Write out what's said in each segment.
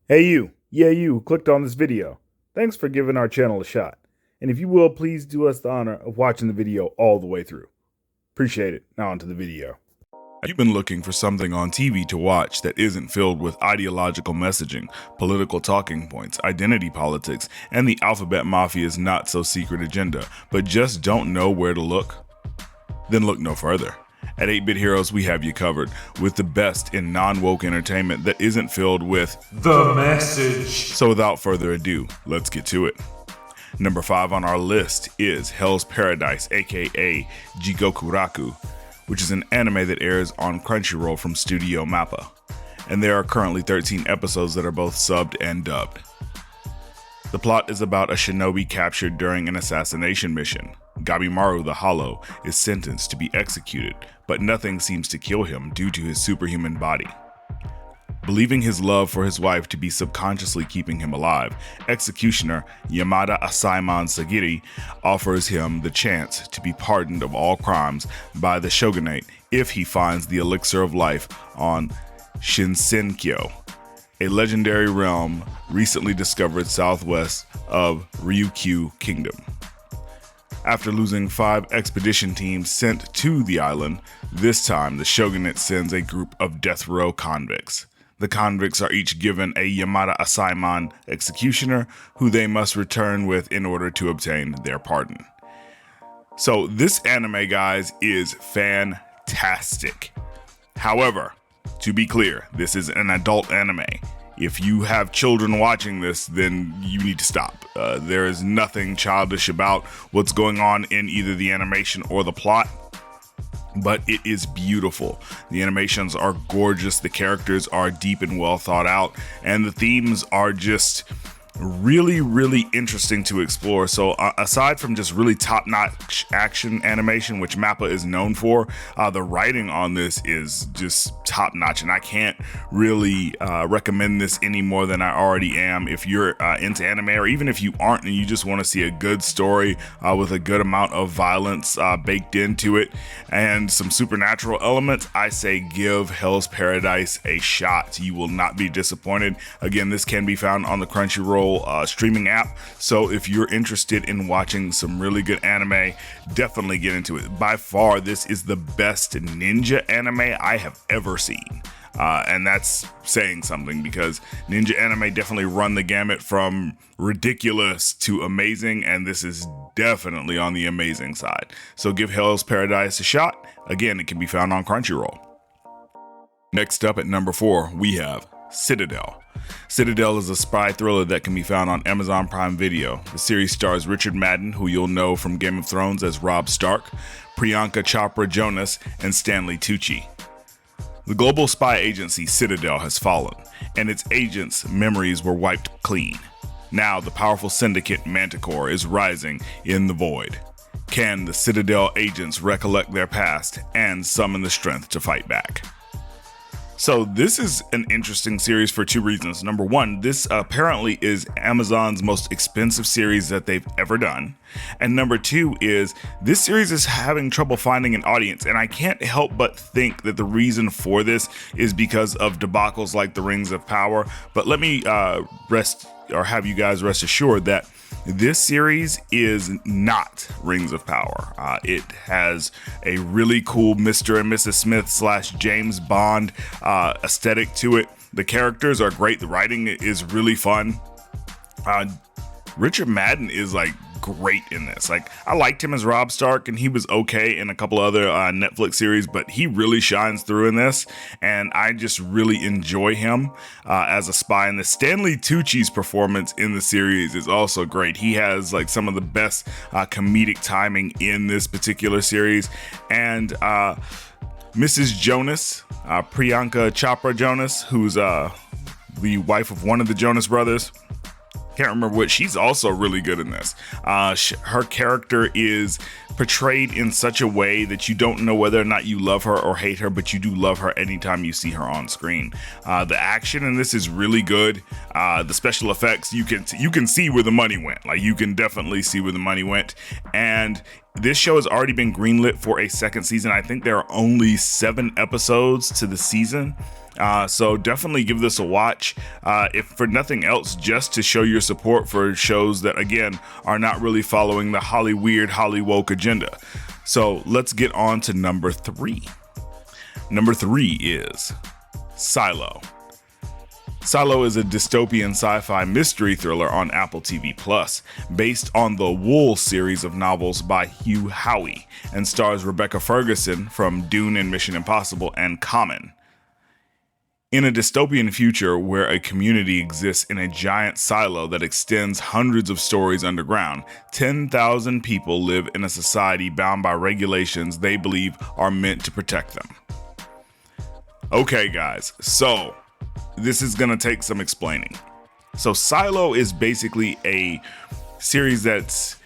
Hey you, yeah you who clicked on this video. Thanks for giving our channel a shot. And if you will, please do us the honor of watching the video all the way through. Appreciate it. Now onto the video. You've been looking for something on TV to watch that isn't filled with ideological messaging, political talking points, identity politics, and the alphabet mafia's not so secret agenda, but just don't know where to look? Then look no further. At 8-Bit Heroes, we have you covered with the best in non-woke entertainment that isn't filled with the message. So without further ado, let's get to it. Number 5 on our list is Hell's Paradise, aka Jigokuraku, which is an anime that airs on Crunchyroll from Studio Mappa. And there are currently 13 episodes that are both subbed and dubbed. The plot is about a shinobi captured during an assassination mission. Gabimaru the Hollow is sentenced to be executed, but nothing seems to kill him due to his superhuman body. Believing his love for his wife to be subconsciously keeping him alive, executioner Yamada Asaimon Sagiri offers him the chance to be pardoned of all crimes by the shogunate if he finds the elixir of life on Shinsenkyo, a legendary realm recently discovered southwest of Ryukyu Kingdom. After losing 5 expedition teams sent to the island, this time the shogunate sends a group of death row convicts. The convicts are each given a Yamada Asaimon executioner who they must return with in order to obtain their pardon. So this anime, guys, is fantastic. However, to be clear, this is an adult anime. If you have children watching this, then you need to stop. There is nothing childish about what's going on in either the animation or the plot, but it is beautiful. The animations are gorgeous, the characters are deep and well thought out, and the themes are just really interesting to explore. So aside from just really top-notch action animation, which Mappa is known for, the writing on this is just top-notch, and I can't really recommend this any more than I already am. If you're into anime, or even if you aren't and you just want to see a good story with a good amount of violence baked into it and some supernatural elements, I say give Hell's Paradise a shot. You will not be disappointed. Again, this can be found on the Crunchyroll streaming app, so if you're interested in watching some really good anime, definitely get into it. By far, this is the best ninja anime I have ever seen. And that's saying something, because ninja anime definitely run the gamut from ridiculous to amazing, and this is definitely on the amazing side. So give Hell's Paradise a shot. Again, it can be found on Crunchyroll. Next up at number 4, we have Citadel. Citadel is a spy thriller that can be found on Amazon Prime Video. The series stars Richard Madden, who you'll know from Game of Thrones as Robb Stark, Priyanka Chopra Jonas, and Stanley Tucci. The global spy agency Citadel has fallen, and its agents' memories were wiped clean. Now the powerful syndicate Manticore is rising in the void. Can the Citadel agents recollect their past and summon the strength to fight back? So this is an interesting series for 2 reasons. Number 1, this apparently is Amazon's most expensive series that they've ever done. And number 2 is this series is having trouble finding an audience. And I can't help but think that the reason for this is because of debacles like the Rings of Power. But let me have you guys rest assured that this series is not Rings of Power. It has a really cool Mr. and Mrs. Smith / James Bond aesthetic to it. The characters are great. The writing is really fun. Richard Madden is great in this. I liked him as Robb Stark, and he was okay in a couple other Netflix series, but he really shines through in this, and I just really enjoy him as a spy. And the Stanley Tucci's performance in the series is also great. He has some of the best comedic timing in this particular series. And Mrs. Jonas, Priyanka Chopra Jonas, who's the wife of one of the Jonas brothers, can't remember which, she's also really good in this. Her character is portrayed in such a way that you don't know whether or not you love her or hate her, but you do love her anytime you see her on screen. The action in this is really good. The special effects, you can see where the money went. You can definitely see where the money went. And this show has already been greenlit for a second season. I think there are only 7 episodes to the season. So definitely give this a watch, if for nothing else, just to show your support for shows that, again, are not really following the Holly woke agenda. So let's get on to number 3. Number 3 is Silo. Silo is a dystopian sci-fi mystery thriller on Apple TV Plus, based on the Wool series of novels by Hugh Howey, and stars Rebecca Ferguson from Dune and Mission Impossible and Common. In a dystopian future where a community exists in a giant silo that extends hundreds of stories underground, 10,000 people live in a society bound by regulations they believe are meant to protect them. Okay, guys, so this is going to take some explaining. So Silo is basically a series that's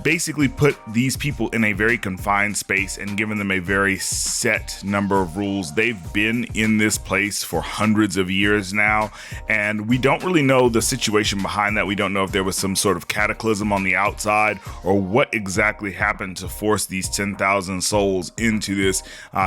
basically put these people in a very confined space and given them a very set number of rules. They've been in this place for hundreds of years now, and we don't really know the situation behind that. We don't know if there was some sort of cataclysm on the outside or what exactly happened to force these 10,000 souls into this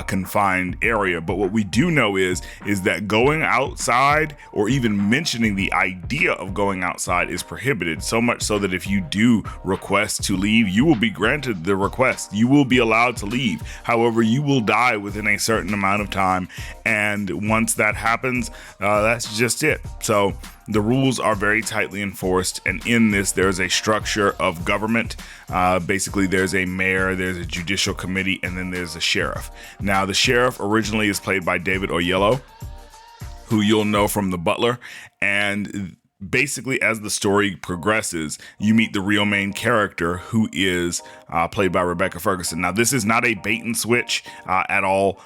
confined area. But what we do know is that going outside, or even mentioning the idea of going outside, is prohibited, so much so that if you do request to leave, you will be granted the request. You will be allowed to leave. However, you will die within a certain amount of time, and once that happens, that's just it. So the rules are very tightly enforced, and in this there's a structure of government. Basically, there's a mayor, there's a judicial committee, and then there's a sheriff. Now, the sheriff originally is played by David Oyelowo, who you'll know from The Butler, and basically, as the story progresses, you meet the real main character, who is played by Rebecca Ferguson. Now, this is not a bait and switch at all.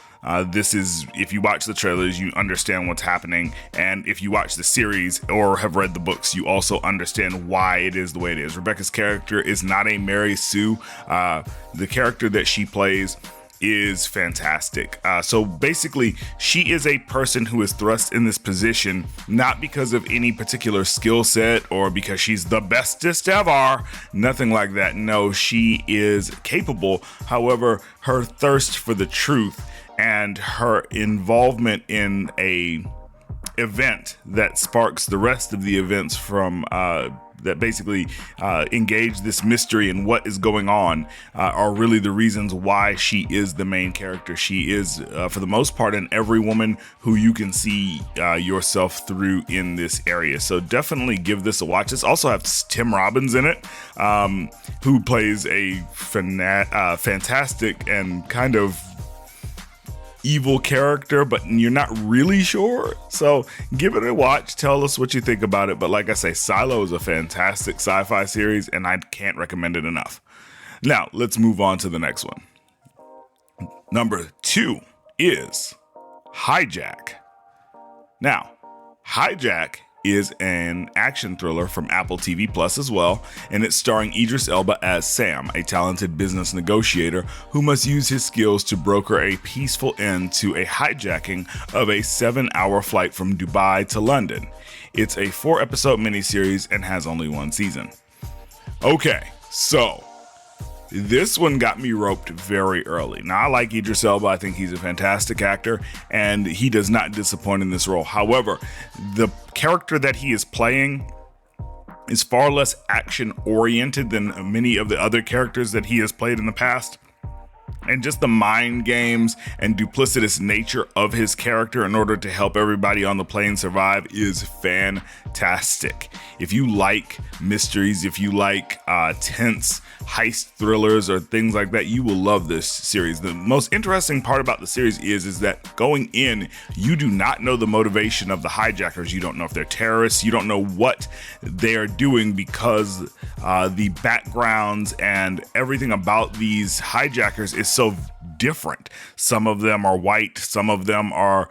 This is, if you watch the trailers, you understand what's happening. And if you watch the series or have read the books, you also understand why it is the way it is. Rebecca's character is not a Mary Sue. The character that she plays is fantastic. So basically, she is a person who is thrust in this position not because of any particular skill set or because she's the bestest ever. Nothing like that. No, she is capable. However, her thirst for the truth and her involvement in a event that sparks the rest of the events from that basically engage this mystery and what is going on are really the reasons why she is the main character. She is, for the most part, an every woman who you can see yourself through in this area. So definitely give this a watch. This also has Tim Robbins in it, who plays a fantastic and kind of evil character, but you're not really sure. So give it a watch. Tell us what you think about it. But like I say, Silo is a fantastic sci-fi series, and I can't recommend it enough. Now, let's move on to the next one. Number 2 is Hijack. Now, Hijack is an action thriller from Apple TV Plus as well, and it's starring Idris Elba as Sam, a talented business negotiator who must use his skills to broker a peaceful end to a hijacking of a 7-hour flight from Dubai to London. It's a 4-episode miniseries and has only 1 season. Okay, so this one got me roped very early. Now, I like Idris Elba. I think he's a fantastic actor, and he does not disappoint in this role. However, the character that he is playing is far less action-oriented than many of the other characters that he has played in the past. And just the mind games and duplicitous nature of his character in order to help everybody on the plane survive is fantastic. If you like mysteries, if you like tense heist thrillers or things like that, you will love this series. The most interesting part about the series is that going in, you do not know the motivation of the hijackers. You don't know if they're terrorists. You don't know what they are doing because the backgrounds and everything about these hijackers is so different. Some of them are white, some of them are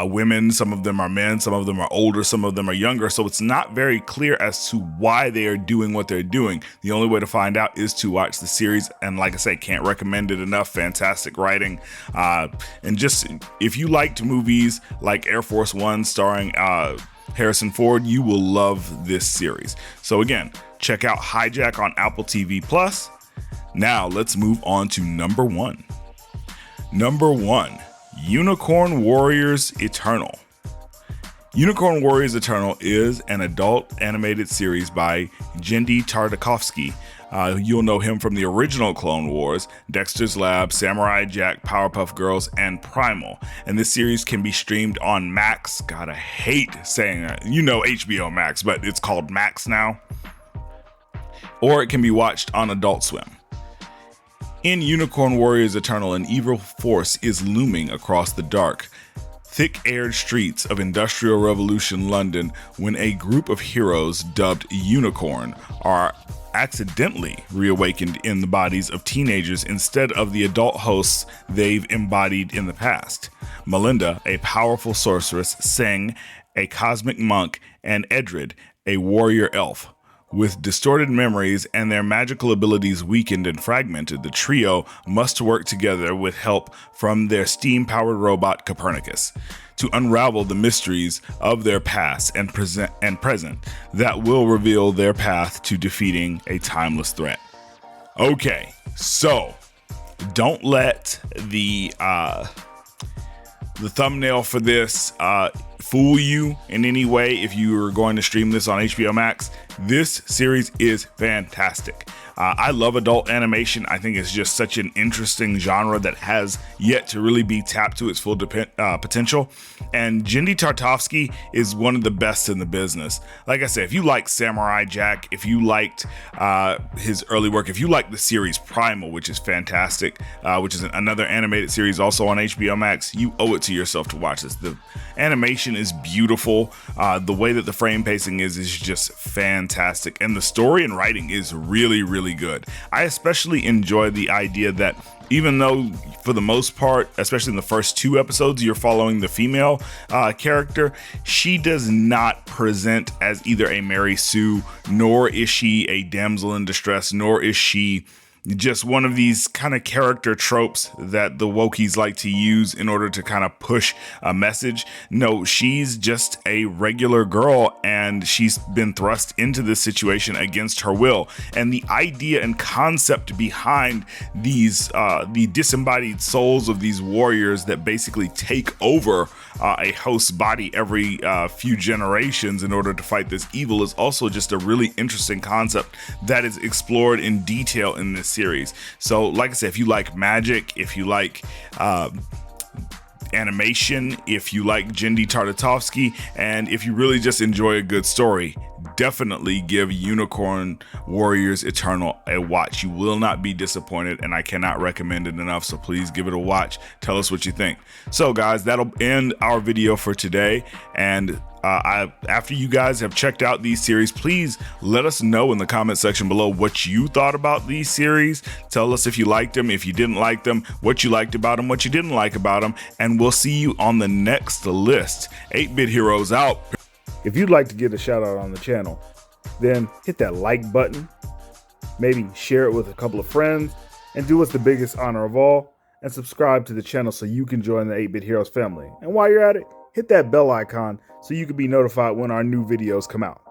women, some of them are men, some of them are older, some of them are younger. So it's not very clear as to why they are doing what they're doing. The only way to find out is to watch the series. And like I say, can't recommend it enough. Fantastic writing. And just if you liked movies like Air Force One starring Harrison Ford, you will love this series. So again, check out Hijack on Apple TV Plus. Now let's move on to number 1. Number 1, Unicorn Warriors Eternal. Unicorn Warriors Eternal is an adult animated series by Genndy Tartakovsky. You'll know him from the original Clone Wars, Dexter's Lab, Samurai Jack, Powerpuff Girls, and Primal. And this series can be streamed on Max. God, I hate saying that. You know HBO Max, but it's called Max now. Or it can be watched on Adult Swim. In Unicorn Warriors Eternal, an evil force is looming across the dark, thick-aired streets of Industrial Revolution London when a group of heroes dubbed Unicorn are accidentally reawakened in the bodies of teenagers instead of the adult hosts they've embodied in the past. Melinda, a powerful sorceress, Sing, a cosmic monk, and Edred, a warrior elf. With distorted memories and their magical abilities weakened and fragmented, the trio must work together with help from their steam-powered robot Copernicus to unravel the mysteries of their past and present that will reveal their path to defeating a timeless threat. Okay, so don't let the thumbnail for this fool you in any way if you are going to stream this on HBO Max. This series is fantastic. I love adult animation. I think it's just such an interesting genre that has yet to really be tapped to its full potential. And Genndy Tartakovsky is one of the best in the business. Like I said, if you like Samurai Jack, if you liked his early work, if you like the series Primal, which is fantastic, which is another animated series also on HBO Max, you owe it to yourself to watch this. The animation is beautiful. The way that the frame pacing is just fantastic. And the story and writing is really, really good. I especially enjoy the idea that even though for the most part, especially in the first 2 episodes, you're following the female character, she does not present as either a Mary Sue, nor is she a damsel in distress, nor is she just one of these kind of character tropes that the wokies like to use in order to kind of push a message. No, she's just a regular girl and she's been thrust into this situation against her will. And the idea and concept behind these, the disembodied souls of these warriors that basically take over a host's body every few generations in order to fight this evil is also just a really interesting concept that is explored in detail in this series. So like I said, if you like magic, if you like animation, if you like Genndy Tartakovsky, and if you really just enjoy a good story, definitely give Unicorn Warriors Eternal a watch. You will not be disappointed, and I cannot recommend it enough, so please give it a watch. Tell us what you think. So guys, that'll end our video for today, and after you guys have checked out these series, please let us know in the comment section below what you thought about these series. Tell us if you liked them, if you didn't like them, what you liked about them, what you didn't like about them, and we'll see you on the next list. 8-Bit Heroes out. If you'd like to get a shout out on the channel, then hit that like button, maybe share it with a couple of friends, and do us the biggest honor of all, and subscribe to the channel so you can join the 8-Bit Heroes family. And while you're at it, hit that bell icon so you can be notified when our new videos come out.